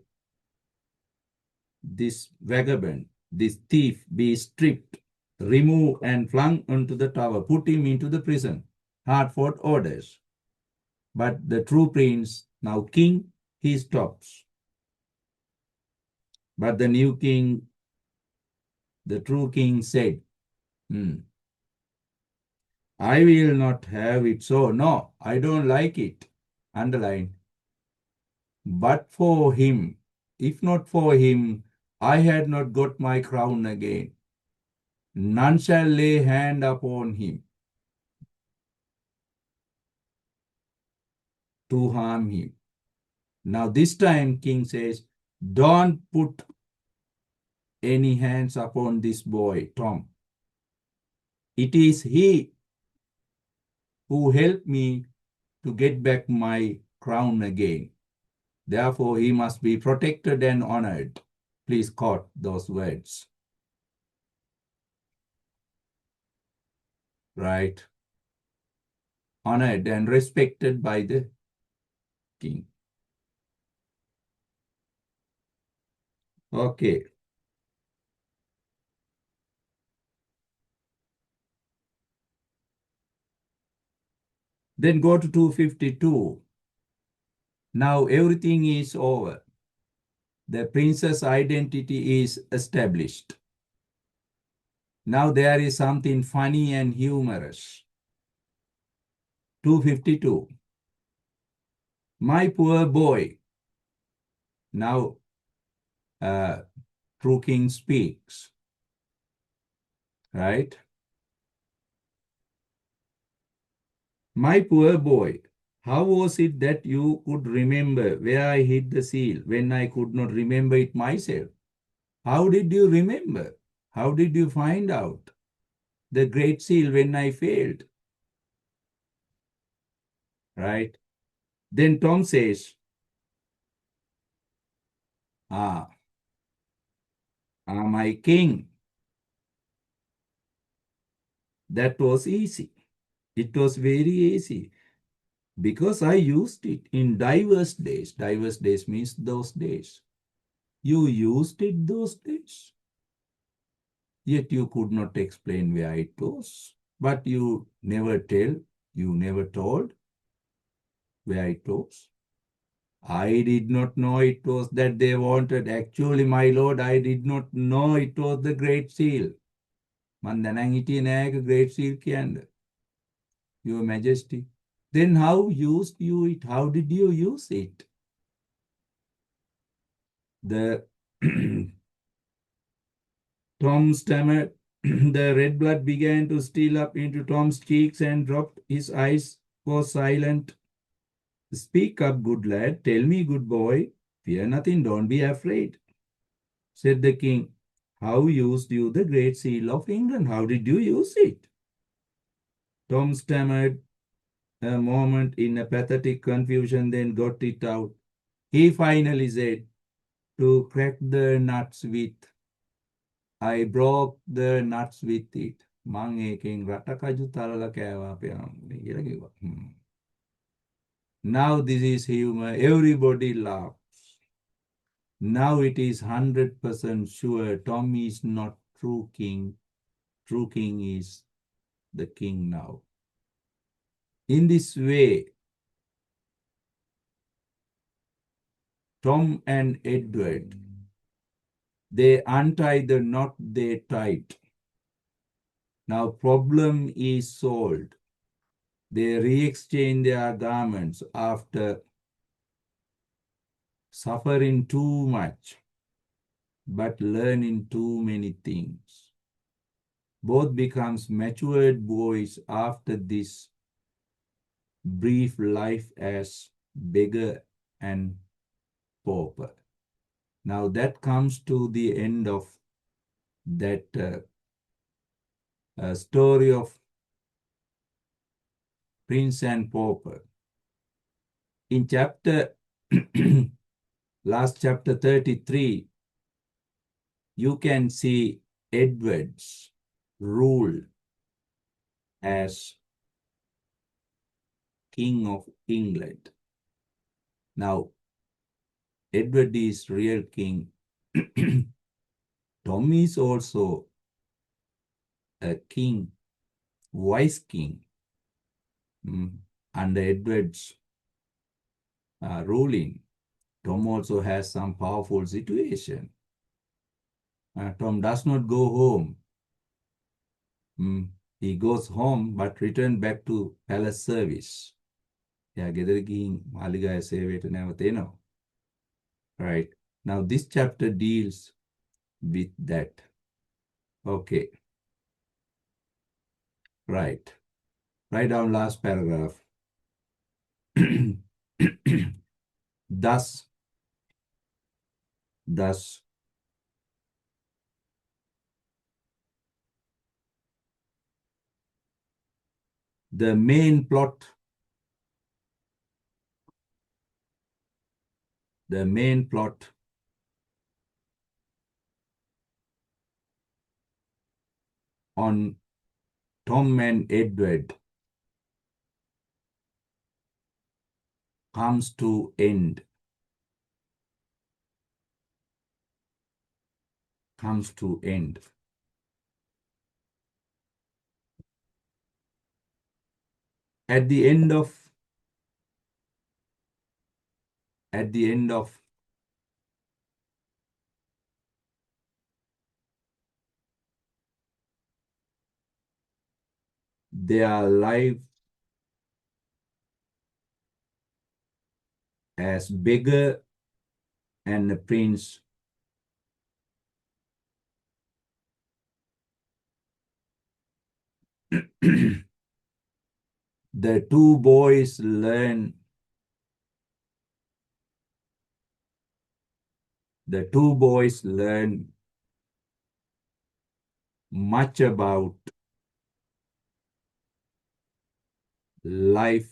this vagabond, this thief, be stripped, removed, and flung into the tower. Put him into the prison." Hard-fought orders. But the true prince, now king, he stops. But the new king, the true king said, "I will not have it so. No, I don't like it." Underline. "But for him, if not for him, I had not got my crown again. None shall lay hand upon him to harm him." Now this time king says, "Don't put any hands upon this boy, Tom. It is he who helped me to get back my crown again. Therefore, he must be protected and honored." Please quote those words. Right? Honored and respected by the king. Okay. Then go to 252. Now everything is over. The princess identity is established. Now there is something funny and humorous. 252. "My poor boy." Now true king speaks. Right? "My poor boy, how was it that you could remember where I hid the seal when I could not remember it myself? How did you remember? How did you find out the great seal when I failed?" Right? Then Tom says, "Ah, my king, that was easy. It was very easy because I used it in diverse days." Diverse days means those days. You used it those days, yet you could not explain where it was. But you never told where it was. I did not know it was that they wanted. Actually, my lord, I did not know it was the Great Seal. මන් දැනන් හිටියේ නෑ ඒක Great Seal කියන්න. Your Majesty. Then how used you it? How did you use it? The Tom stammered. The red blood began to steal up into Tom's cheeks and dropped. His eyes was silent. "Speak up, good lad. Tell me, good boy. Fear nothing. Don't be afraid," said the king. "How used you the Great Seal of England? How did you use it?" Tom stammered a moment in a pathetic confusion, then got it out. He finally said, "To crack the nuts with. I broke the nuts with it." මං ඒකෙන් රටකජු තලලා කෑවා කියලා කිව්වා. Now this is humor. Everybody laughs. Now it is 100% sure Tom is not true king. True king is the king now. In this way, Tom and Edward, they untie the knot they tied. Now problem is solved. They re-exchange their garments after suffering too much, but learning too many things. Both becomes matured boys after this brief life as beggar and pauper. Now that comes to the end of that story of Prince and Pauper. In chapter, last chapter 33, you can see Edward's rule as King of England. Now, Edward is real king. Tom is also a king, wise king, under Edward's ruling. Tom also has some powerful situation. Tom does not go home. He goes home but return back to palace service. එයා ගෙදර ගිහින් මාලිගාවේ සේවයට නැවත එනවා. Right. Now this chapter deals with that. Okay. Right. Write down last paragraph. Thus, the main plot on Tom and Edward comes to end. At the end of their life as beggar and a prince, the two boys learn much about life,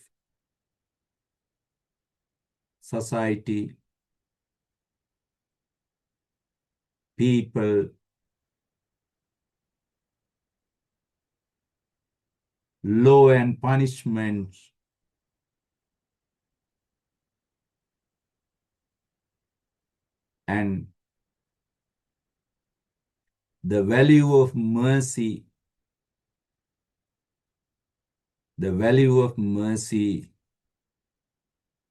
society, people, law and punishment, and the value of mercy,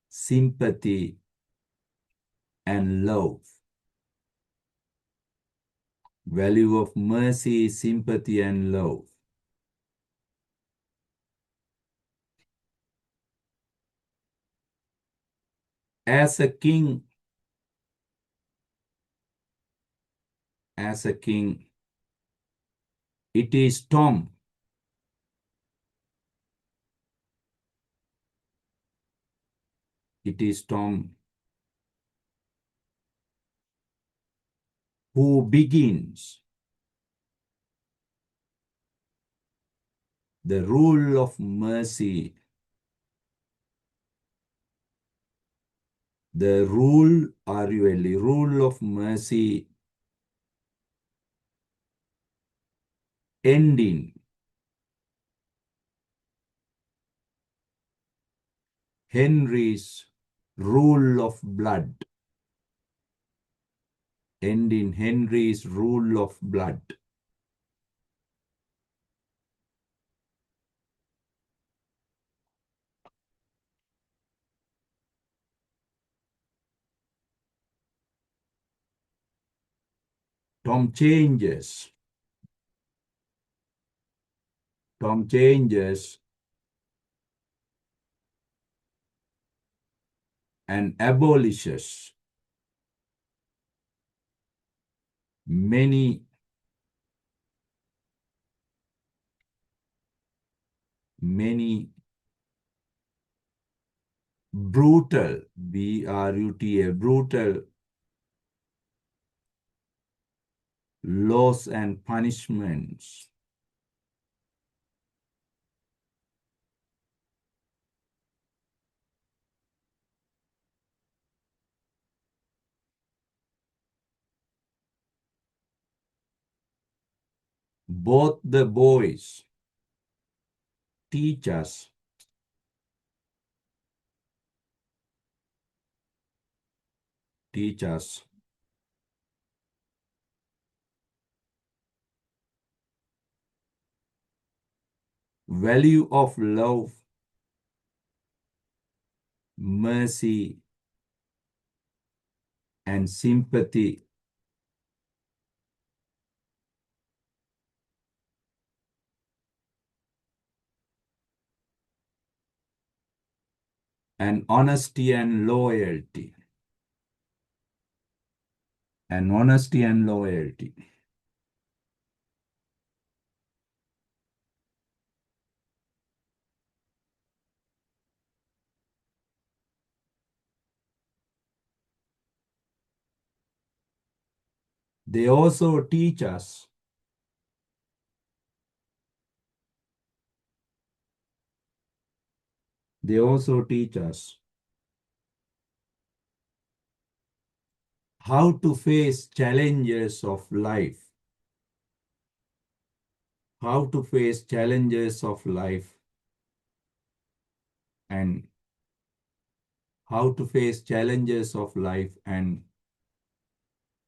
sympathy, and love. Value of mercy, sympathy, and love. As a king, it is Tom who begins the rule of mercy, rule of mercy, ending Henry's rule of blood. Tom changes. Tom changes and abolishes many brutal, B-R-U-T-A, brutal laws and punishments. Both the boys teach us value of love, mercy, and sympathy, and honesty and loyalty. And honesty and loyalty. They also teach us how to face challenges of life, how to face challenges of life, and how to face challenges of life and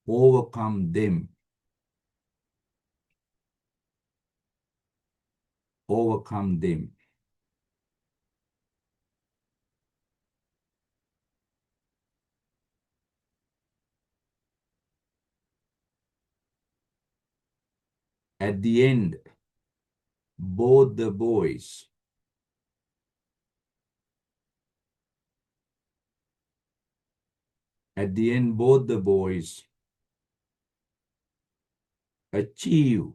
overcome them. Overcome them. At the end, both the boys achieve,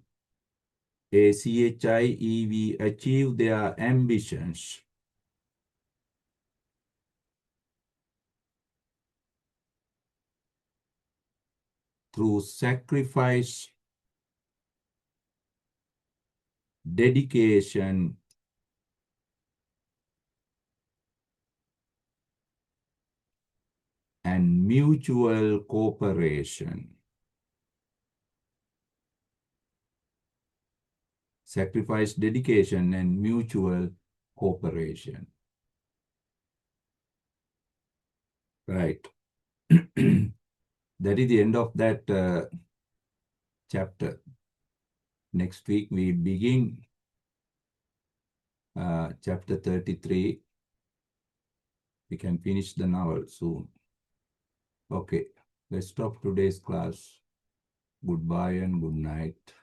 ACHIEV, achieve their ambitions through sacrifice, dedication, and mutual cooperation. Sacrifice, dedication, and mutual cooperation. Right. That is the end of that chapter. Next week we begin chapter 33. We can finish the novel soon. Okay, let's stop today's class. Goodbye and good night.